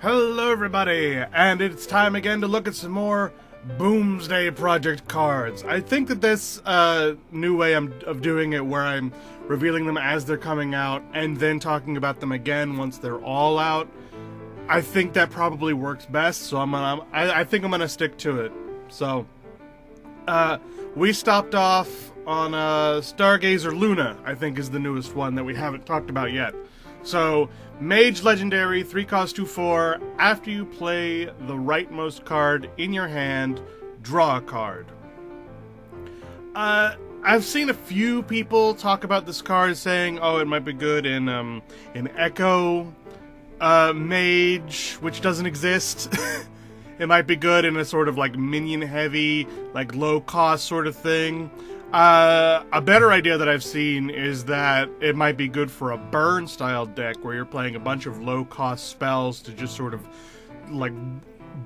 Hello everybody, and it's time again to look at some more Boomsday Project cards. I think that this new way of doing it, where I'm revealing them as they're coming out and then talking about them again once they're all out, I think that probably works best, so I think I'm gonna stick to it. So, we stopped off on Stargazer Luna, I think is the newest one that we haven't talked about yet. So, Mage Legendary, 3-cost 2/4, after you play the rightmost card in your hand, draw a card. I've seen a few people talk about this card saying, oh, it might be good in Echo Mage, which doesn't exist. It might be good in a sort of like minion-heavy, like low-cost sort of thing. A better idea that I've seen is that it might be good for a burn-style deck where you're playing a bunch of low-cost spells to just sort of, like,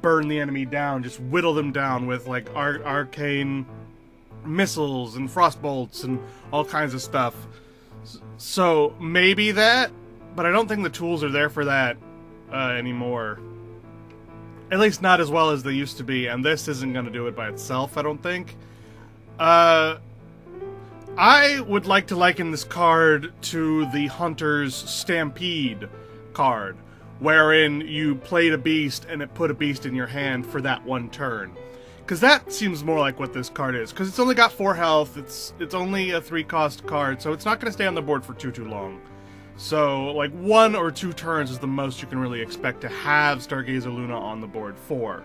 burn the enemy down, just whittle them down with, like, arcane missiles and frostbolts and all kinds of stuff. So, maybe that, but I don't think the tools are there for that anymore. At least not as well as they used to be, and this isn't going to do it by itself, I don't think. I would like to liken this card to the Hunter's Stampede card, wherein you played a beast and it put a beast in your hand for that one turn. Because that seems more like what this card is, because it's only got 4 health, it's only a 3-cost card, so it's not going to stay on the board for too long. So, like, 1 or 2 turns is the most you can really expect to have Stargazer Luna on the board for.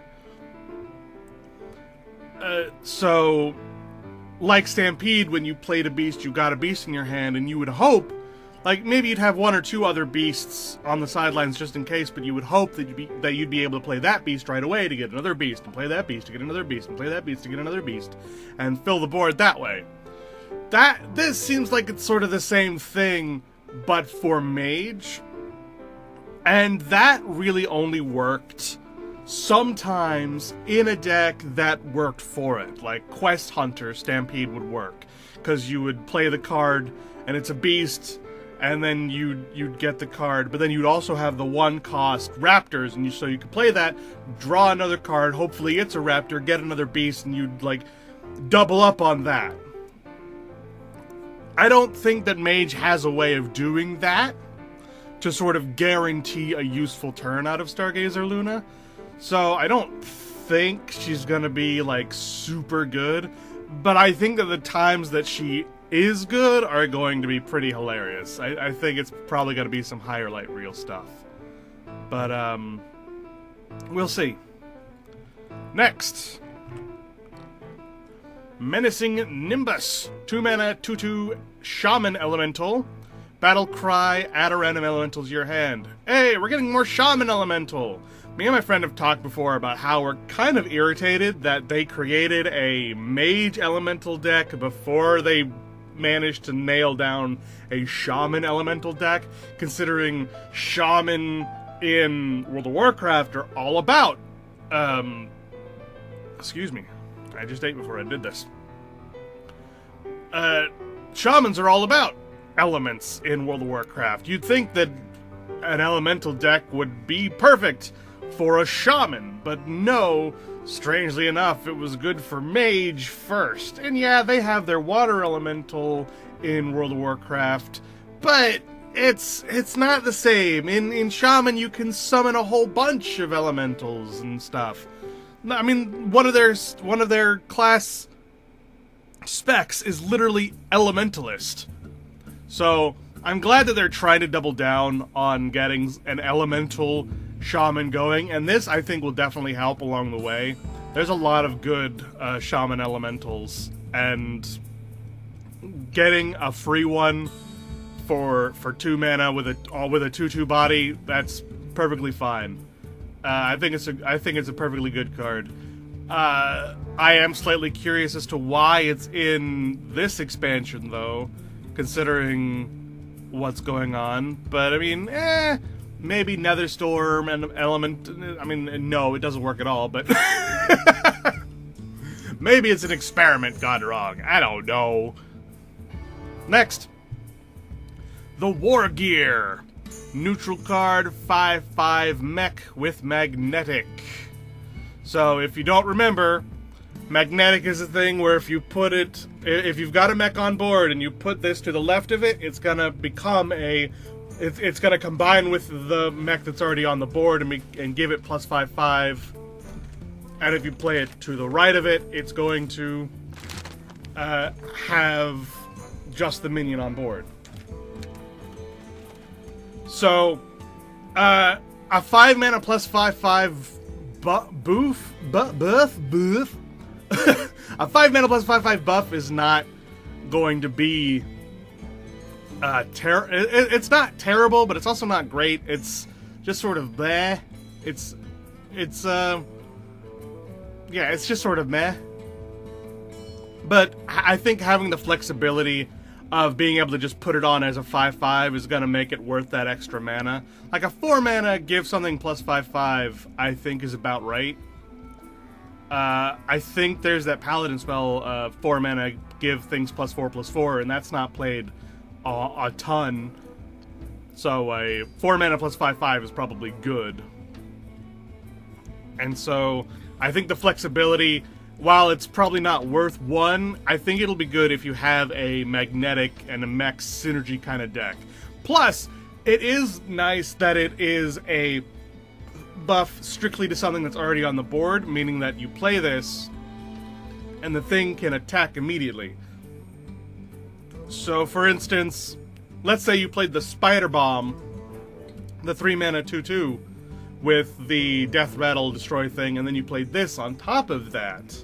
So, like Stampede, when you played a beast, you got a beast in your hand, and you would hope, like, maybe you'd have 1 or 2 other beasts on the sidelines just in case, but you would hope that you'd be able to play that beast right away to get another beast, and play that beast to get another beast, and play that beast to get another beast, and fill the board that way. This seems like it's sort of the same thing, but for Mage, and that really only worked sometimes in a deck that worked for it. Like Quest Hunter Stampede would work, because you would play the card and it's a beast, and then you'd get the card, but then you'd also have the 1-cost Raptors, and so you could play that, draw another card, hopefully it's a Raptor, get another beast, and you'd like double up on that. I don't think that Mage has a way of doing that to sort of guarantee a useful turn out of Stargazer Luna. So I don't think she's gonna be, like, super good, but I think that the times that she is good are going to be pretty hilarious. I think it's probably gonna be some higher light reel stuff. But, we'll see. Next. Menacing Nimbus. 2-mana, 2/2 Shaman Elemental. Battle Cry, add a random elemental to your hand. Hey, we're getting more Shaman Elemental! Me and my friend have talked before about how we're kind of irritated that they created a Mage Elemental deck before they managed to nail down a Shaman Elemental deck, considering Shaman in World of Warcraft are all about, excuse me, I just ate before I did this. Shamans are all about elements in World of Warcraft. You'd think that an Elemental deck would be perfect for a Shaman, but no, strangely enough, it was good for Mage first. And yeah, they have their Water Elemental in World of Warcraft, but it's not the same. In Shaman, you can summon a whole bunch of elementals and stuff. I mean, one of their class specs is literally Elementalist. So, I'm glad that they're trying to double down on getting an Elemental Shaman going, and this, I think, will definitely help along the way. There's a lot of good Shaman Elementals, and getting a free one for 2 mana with a 2/2 body, that's perfectly fine. I think it's a perfectly good card. I am slightly curious as to why it's in this expansion, though, considering what's going on. But I mean, maybe Netherstorm and Element. I mean, no, it doesn't work at all. But maybe it's an experiment gone wrong. I don't know. Next, the War Gear. neutral card, 5/5 mech with Mechnetic. So if you don't remember, Mechnetic is a thing where if you've got a mech on board and you put this to the left of it, it's gonna become it's gonna combine with the mech that's already on the board and give it plus 5/5. And if you play it to the right of it, it's going to have just the minion on board. So, a 5 mana plus 5/5 buff. A 5 mana plus 5/5 buff is not going to be it's not terrible, but it's also not great. It's just sort of bleh. It's just sort of meh. But I think having the flexibility of being able to just put it on as a 5/5 is going to make it worth that extra mana. Like a 4 mana give something plus 5/5, I think is about right. I think there's that paladin spell, 4 mana give things +4/+4, and that's not played a ton. So a 4 mana plus 5/5 is probably good. And so I think the flexibility, while it's probably not worth 1, I think it'll be good if you have a Mechnetic and a mech synergy kind of deck. Plus, it is nice that it is a buff strictly to something that's already on the board, meaning that you play this and the thing can attack immediately. So, for instance, let's say you played the Spider Bomb, the 3 mana 2/2, with the Death Rattle Destroy thing, and then you played this on top of that.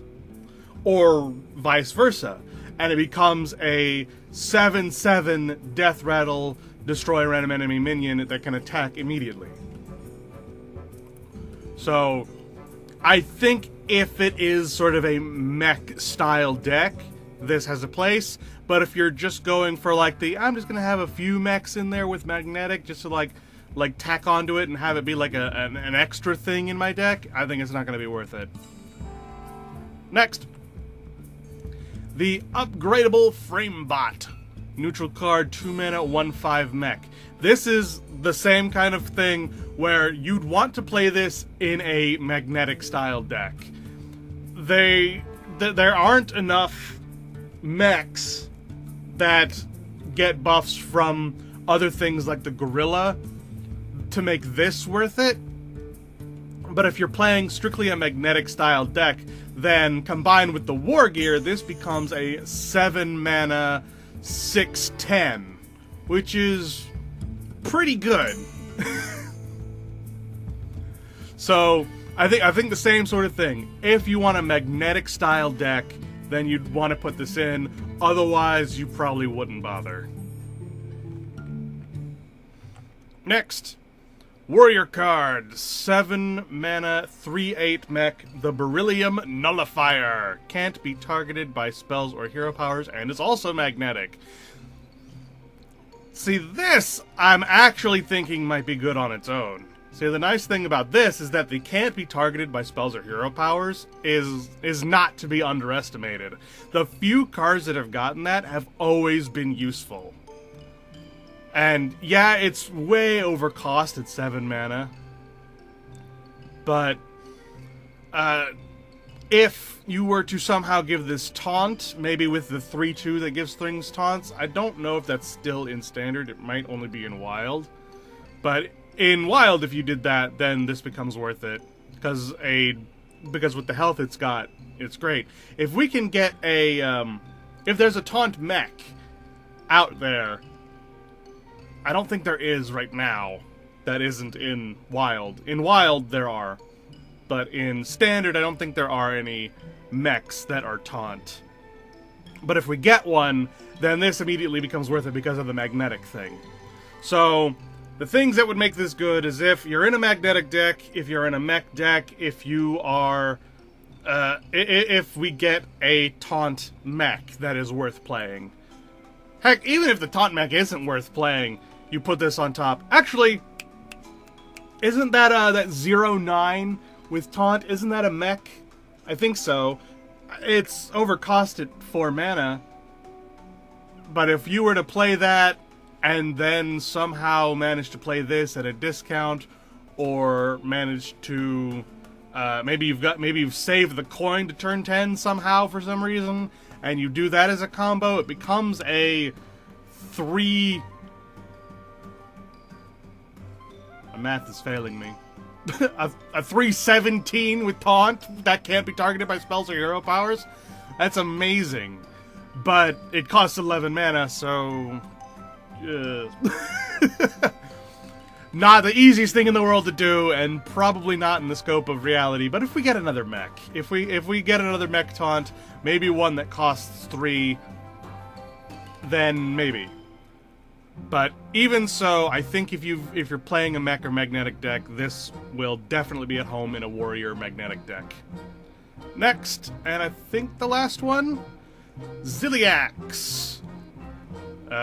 Or vice versa. And it becomes a 7/7 Death Rattle Destroy random enemy minion that can attack immediately. So, I think if it is sort of a mech style deck, this has a place. But if you're just going for like I'm just gonna have a few mechs in there with Mechnetic just to like tack onto it and have it be like an extra thing in my deck, I think it's not gonna be worth it. Next, the upgradable Framebot. Neutral card, 2 mana, 1/5 mech. This is the same kind of thing where you'd want to play this in a Mechnetic style deck. There aren't enough mechs that get buffs from other things like the Gorilla to make this worth it. But if you're playing strictly a Mechnetic style deck, then combined with the War Gear, this becomes a 7 mana 6/10, which is pretty good. So I think the same sort of thing. If you want a Mechnetic style deck, then you'd want to put this in. Otherwise, you probably wouldn't bother. Next, Warrior card, 7 mana, 3/8 mech, the Beryllium Nullifier. Can't be targeted by spells or hero powers, and is also magnetic. See, this I'm actually thinking might be good on its own. See, the nice thing about this is that the can't be targeted by spells or hero powers is not to be underestimated. The few cards that have gotten that have always been useful. And yeah, it's way overcost at 7 mana. But if you were to somehow give this taunt, maybe with the 3/2 that gives things taunts, I don't know if that's still in standard. It might only be in wild. But in wild, if you did that, then this becomes worth it. Because with the health it's got, it's great. If we can get if there's a taunt mech out there, I don't think there is right now that isn't in wild. In wild there are, but in standard I don't think there are any mechs that are taunt. But if we get one, then this immediately becomes worth it because of the magnetic thing. So the things that would make this good is if you're in a magnetic deck, if you're in a mech deck, if you are if we get a taunt mech that is worth playing. Heck, even if the taunt mech isn't worth playing, you put this on top. Actually, isn't that that 0/9 with taunt? Isn't that a mech? I think so. It's overcost at 4 mana. But if you were to play that and then somehow manage to play this at a discount, or manage to maybe you've saved the coin to turn 10 somehow for some reason, and you do that as a combo, it becomes a 3... My math is failing me. a 317 with taunt that can't be targeted by spells or hero powers. That's amazing. But it costs 11 mana, so... not the easiest thing in the world to do, and probably not in the scope of reality. But if we get another mech, if we get another mech taunt, maybe one that costs 3, then maybe. But even so, I think if you're playing a mech or magnetic deck, this will definitely be at home in a warrior magnetic deck. Next, and I think the last one, Ziliax.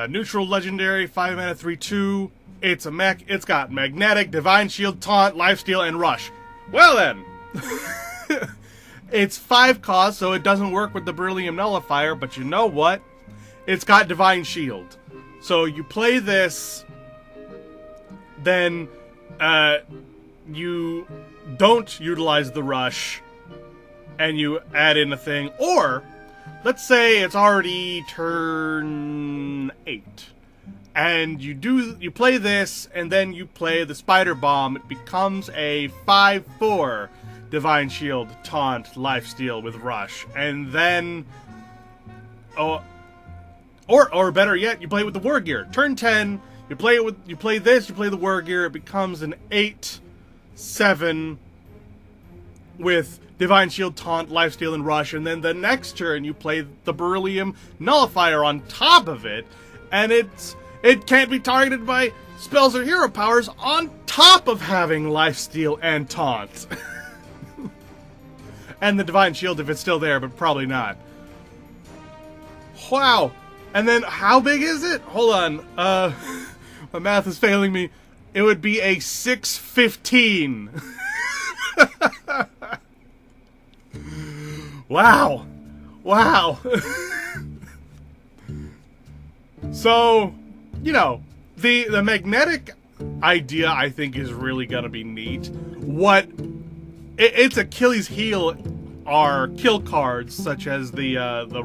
Neutral legendary, 5 mana, 3/2. It's a mech. It's got magnetic, divine shield, taunt, lifesteal, and rush. Well then, it's 5 cost, so it doesn't work with the Beryllium Nullifier. But you know what? It's got divine shield. So you play this, then you don't utilize the rush, and you add in a thing. Or, let's say it's already turn 8, and you play this, and then you play the Spider Bomb. It becomes a 5/4 Divine Shield, Taunt, Lifesteal with Rush, and then... Or better yet, you play it with the War Gear. Turn 10, you play the War Gear, it becomes an 8/7 with Divine Shield, Taunt, Lifesteal, and Rush, and then the next turn you play the Beryllium Nullifier on top of it, and it can't be targeted by spells or hero powers on top of having Lifesteal and Taunt. And the Divine Shield if it's still there, but probably not. Wow. And then, how big is it? Hold on. My math is failing me. It would be a 6/15. Wow. Wow. So, you know, the magnetic idea, I think, is really gonna be neat. Its Achilles heel are kill cards, such as the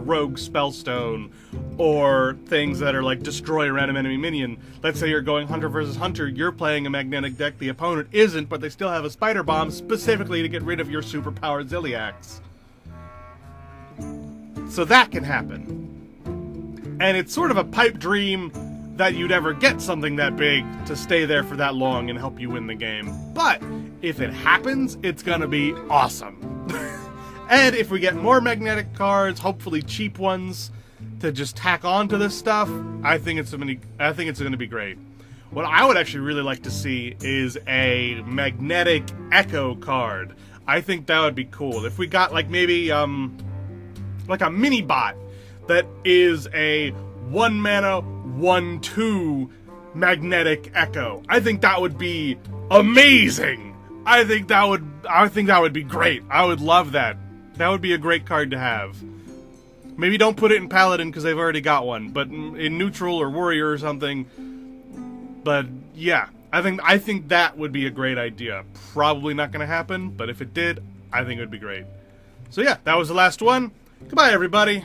Rogue Spellstone, or things that are like destroy a random enemy minion. Let's say you're going Hunter versus Hunter, you're playing a magnetic deck, the opponent isn't, but they still have a Spider Bomb specifically to get rid of your superpowered Ziliax. So that can happen. And it's sort of a pipe dream that you'd ever get something that big to stay there for that long and help you win the game. But if it happens, it's gonna be awesome. And if we get more magnetic cards, hopefully cheap ones, to just tack on to this stuff, I think it's gonna be great. What I would actually really like to see is a magnetic echo card. I think that would be cool. If we got like maybe like a mini bot that is a 1 mana 1/2 magnetic echo. I think that would be amazing. I think that would be great. I would love that. That would be a great card to have. Maybe don't put it in Paladin because they've already got one, but in Neutral or Warrior or something. But yeah, I think that would be a great idea. Probably not going to happen, but if it did, I think it would be great. So yeah, that was the last one. Goodbye, everybody.